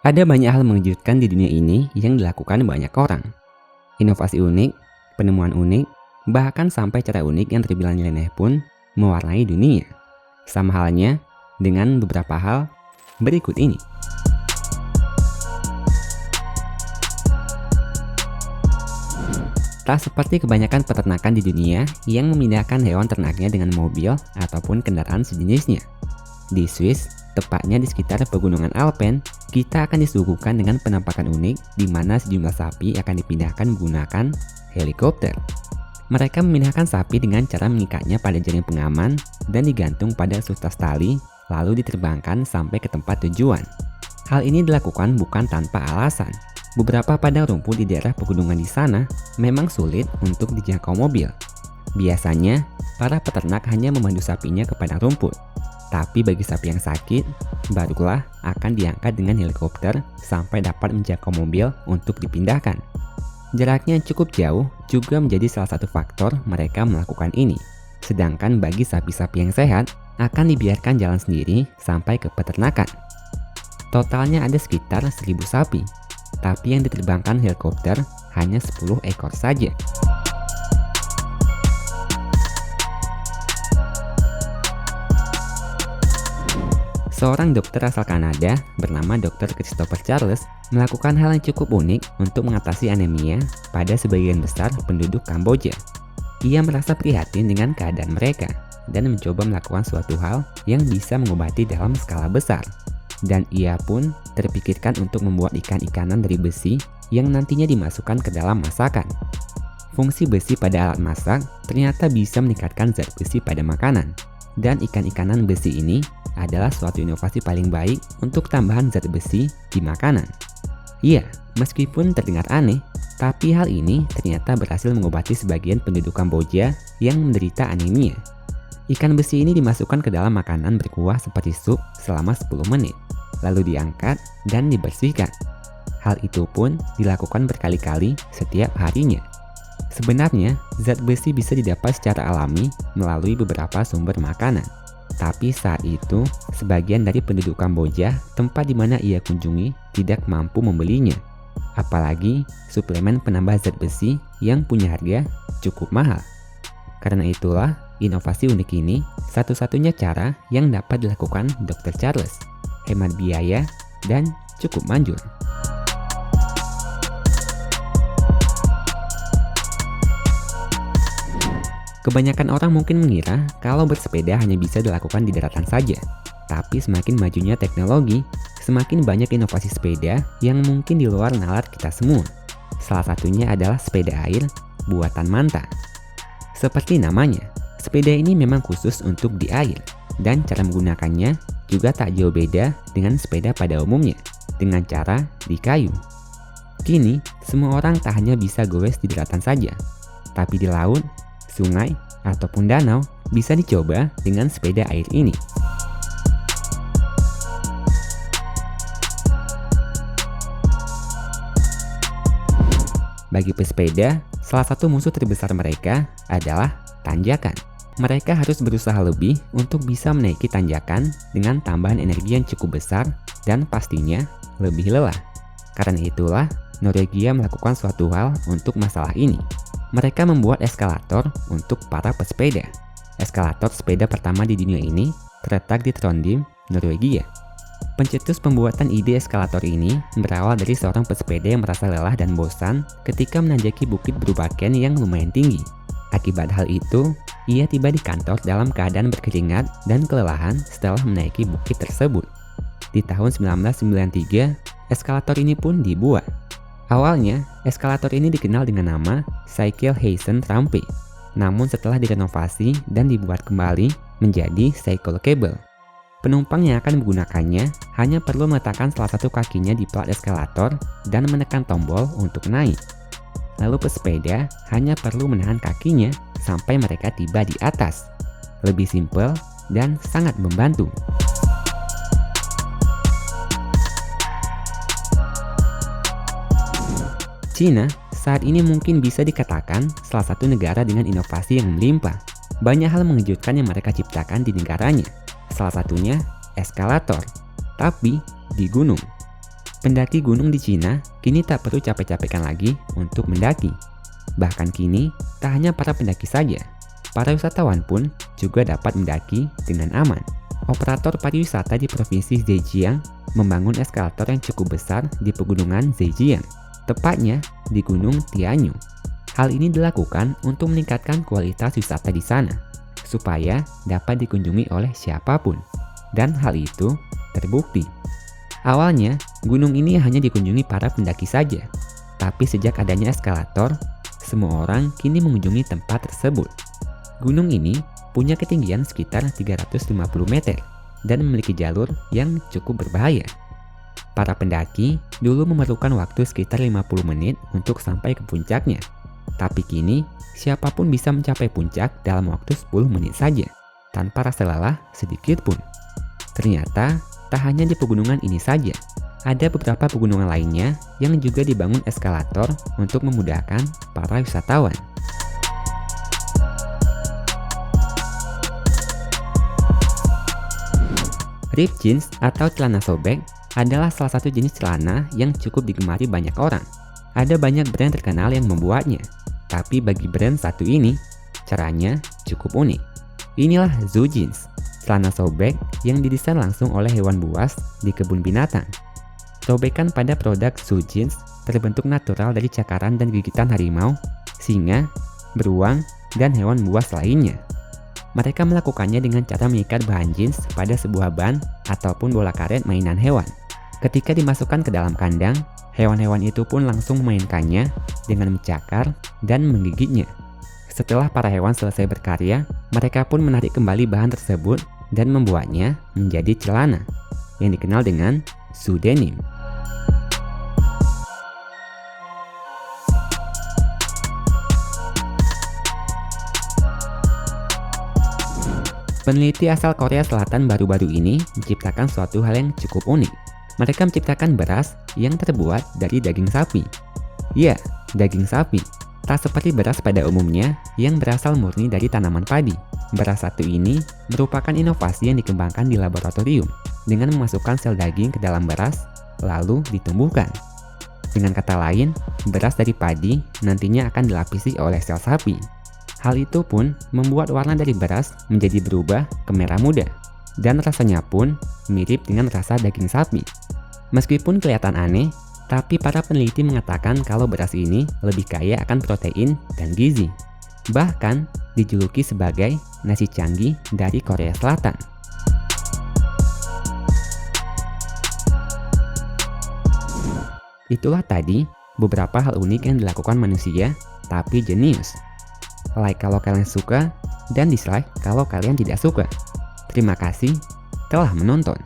Ada banyak hal mengejutkan di dunia ini yang dilakukan banyak orang. Inovasi unik, penemuan unik, bahkan sampai cara unik yang terbilang nyeleneh pun mewarnai dunia. Sama halnya dengan beberapa hal berikut ini. Tak seperti kebanyakan peternakan di dunia yang memindahkan hewan ternaknya dengan mobil ataupun kendaraan sejenisnya. Di Swiss, tepatnya di sekitar pegunungan Alpen, kita akan disuguhkan dengan penampakan unik di mana sejumlah sapi akan dipindahkan menggunakan helikopter. Mereka memindahkan sapi dengan cara mengikatnya pada jaring pengaman dan digantung pada sutas tali, lalu diterbangkan sampai ke tempat tujuan. Hal ini dilakukan bukan tanpa alasan. Beberapa padang rumput di daerah pegunungan di sana memang sulit untuk dijangkau mobil. Biasanya, para peternak hanya memandu sapinya ke padang rumput. Tapi bagi sapi yang sakit, barulah akan diangkat dengan helikopter sampai dapat menjangkau mobil untuk dipindahkan. Jaraknya yang cukup jauh juga menjadi salah satu faktor mereka melakukan ini. Sedangkan bagi sapi-sapi yang sehat, akan dibiarkan jalan sendiri sampai ke peternakan. Totalnya ada sekitar 1.000 sapi, tapi yang diterbangkan helikopter hanya 10 ekor saja. Seorang dokter asal Kanada bernama Dr. Christopher Charles melakukan hal yang cukup unik untuk mengatasi anemia pada sebagian besar penduduk Kamboja. Ia merasa prihatin dengan keadaan mereka dan mencoba melakukan suatu hal yang bisa mengobati dalam skala besar. Dan ia pun terpikirkan untuk membuat ikan-ikanan dari besi yang nantinya dimasukkan ke dalam masakan. Fungsi besi pada alat masak ternyata bisa meningkatkan zat besi pada makanan. Dan ikan-ikanan besi ini adalah suatu inovasi paling baik untuk tambahan zat besi di makanan. Iya, meskipun terdengar aneh, tapi hal ini ternyata berhasil mengobati sebagian penduduk Kamboja yang menderita anemia. Ikan besi ini dimasukkan ke dalam makanan berkuah seperti sup selama 10 menit, lalu diangkat dan dibersihkan. Hal itu pun dilakukan berkali-kali setiap harinya. Sebenarnya, zat besi bisa didapat secara alami melalui beberapa sumber makanan. Tapi saat itu, sebagian dari penduduk Kamboja, tempat di mana ia kunjungi, tidak mampu membelinya. Apalagi suplemen penambah zat besi yang punya harga cukup mahal. Karena itulah, inovasi unik ini satu-satunya cara yang dapat dilakukan Dr. Charles. Hemat biaya dan cukup manjur. Kebanyakan orang mungkin mengira kalau bersepeda hanya bisa dilakukan di daratan saja. Tapi semakin majunya teknologi, semakin banyak inovasi sepeda yang mungkin di luar nalar kita semua. Salah satunya adalah sepeda air buatan Manta. Seperti namanya, sepeda ini memang khusus untuk di air, dan cara menggunakannya juga tak jauh beda dengan sepeda pada umumnya, dengan cara di kayu. Kini, semua orang tak hanya bisa goes di daratan saja, tapi di laut, sungai, ataupun danau bisa dicoba dengan sepeda air ini. Bagi pesepeda, salah satu musuh terbesar mereka adalah tanjakan. Mereka harus berusaha lebih untuk bisa menaiki tanjakan dengan tambahan energi yang cukup besar dan pastinya lebih lelah. Karena itulah, Norwegia melakukan suatu hal untuk masalah ini. Mereka membuat eskalator untuk para pesepeda. Eskalator sepeda pertama di dunia ini terletak di Trondheim, Norwegia. Pencetus pembuatan ide eskalator ini berawal dari seorang pesepeda yang merasa lelah dan bosan ketika menanjaki bukit berbaken yang lumayan tinggi. Akibat hal itu, ia tiba di kantor dalam keadaan berkeringat dan kelelahan setelah menaiki bukit tersebut. Di tahun 1993, eskalator ini pun dibuat. Awalnya, eskalator ini dikenal dengan nama Cycle Hasten Rampe. Namun setelah direnovasi dan dibuat kembali menjadi Cycle Cable. Penumpang yang akan menggunakannya hanya perlu meletakkan salah satu kakinya di plat eskalator dan menekan tombol untuk naik. Lalu pesepeda hanya perlu menahan kakinya sampai mereka tiba di atas. Lebih simpel dan sangat membantu. Cina saat ini mungkin bisa dikatakan salah satu negara dengan inovasi yang melimpah. Banyak hal mengejutkan yang mereka ciptakan di negaranya. Salah satunya eskalator, tapi di gunung. Pendaki gunung di Cina kini tak perlu capek-capekkan lagi untuk mendaki. Bahkan kini, tak hanya para pendaki saja, para wisatawan pun juga dapat mendaki dengan aman. Operator pariwisata di Provinsi Zhejiang membangun eskalator yang cukup besar di pegunungan Zhejiang, tepatnya di Gunung Tianyu. Hal ini dilakukan untuk meningkatkan kualitas wisata di sana, supaya dapat dikunjungi oleh siapapun. Dan hal itu terbukti. Awalnya, gunung ini hanya dikunjungi para pendaki saja, tapi sejak adanya eskalator, semua orang kini mengunjungi tempat tersebut. Gunung ini punya ketinggian sekitar 350 meter dan memiliki jalur yang cukup berbahaya. Para pendaki dulu memerlukan waktu sekitar 50 menit untuk sampai ke puncaknya, tapi kini siapapun bisa mencapai puncak dalam waktu 10 menit saja, tanpa rasa lelah sedikit pun. Ternyata, tak hanya di pegunungan ini saja, ada beberapa pegunungan lainnya yang juga dibangun eskalator untuk memudahkan para wisatawan. Ripped jeans atau celana sobek adalah salah satu jenis celana yang cukup digemari banyak orang. Ada banyak brand terkenal yang membuatnya, tapi bagi brand satu ini, caranya cukup unik. Inilah Zoo Jeans, celana sobek yang didesain langsung oleh hewan buas di kebun binatang. Sobekan pada produk Zoo Jeans terbentuk natural dari cakaran dan gigitan harimau, singa, beruang, dan hewan buas lainnya. Mereka melakukannya dengan cara mengikat bahan jeans pada sebuah ban ataupun bola karet mainan hewan. Ketika dimasukkan ke dalam kandang, hewan-hewan itu pun langsung memainkannya dengan mencakar dan menggigitnya. Setelah para hewan selesai berkarya, mereka pun menarik kembali bahan tersebut dan membuatnya menjadi celana yang dikenal dengan Zoo Denim. Peneliti asal Korea Selatan baru-baru ini menciptakan suatu hal yang cukup unik. Mereka menciptakan beras yang terbuat dari daging sapi. Ya, daging sapi. Tak seperti beras pada umumnya yang berasal murni dari tanaman padi. Beras satu ini merupakan inovasi yang dikembangkan di laboratorium dengan memasukkan sel daging ke dalam beras lalu ditumbuhkan. Dengan kata lain, beras dari padi nantinya akan dilapisi oleh sel sapi. Hal itu pun membuat warna dari beras menjadi berubah ke merah muda, dan rasanya pun mirip dengan rasa daging sapi. Meskipun kelihatan aneh, tapi para peneliti mengatakan kalau beras ini lebih kaya akan protein dan gizi. Bahkan dijuluki sebagai nasi canggih dari Korea Selatan. Itulah tadi beberapa hal unik yang dilakukan manusia, tapi jenius. Like kalau kalian suka, dan dislike kalau kalian tidak suka. Terima kasih telah menonton.